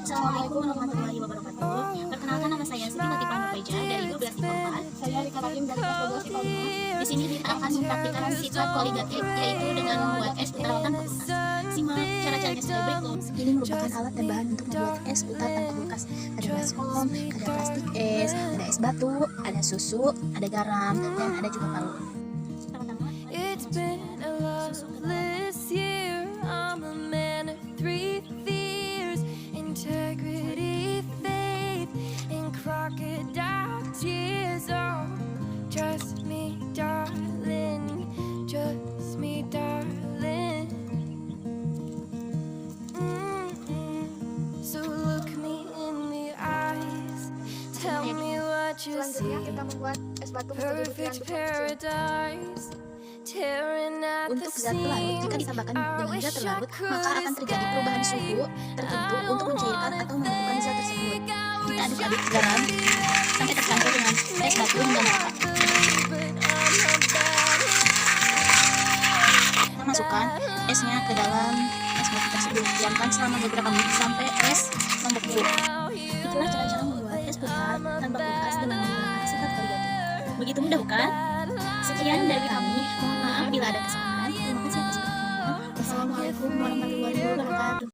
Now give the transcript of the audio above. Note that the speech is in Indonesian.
Assalamualaikum warahmatullahi wabarakatuh. Perkenalkan, nama saya SIFAT dari 12 IPA 4. Saya dari kelas 12 IPA 5. Di sini kita akan mempraktikkan sifat koligatif, yaitu dengan membuat es putar tanpa kulkas. Simak cara-caranya sebagai berikut. Ini merupakan alat dan bahan untuk membuat es putar tanpa kulkas. Ada baskom, ada plastik es, ada es batu, ada susu, ada garam, dan ada juga palu. Pertama-tama, susu ke dalam. Trust me, darling. Trust me, darling. So look me in the eyes. Tell me what you see. Selanjutnya kita membuat es batu Perfect paradise. Tearing at the untuk zat pelarut. Jika seams. ditambahkan dengan zat pelarut, maka akan terjadi perubahan suhu tertentu untuk mencairkan atau membentukkan zat tersebut. Kita aduk-aduk garam sampai tercampur dengan es batu hingga merata. Kita masukkan esnya ke dalam es batu tersebut. Diamkan selama beberapa menit sampai es membeku. Itulah cara-cara membuat es putar tanpa kulkas dengan menggunakan sifat koligatif. Begitu mudah, bukan? Sekian dari kami. Mohon maaf bila ada kesalahan. Terima kasih atas perhatiannya. Wassalamualaikum warahmatullahi wabarakatuh.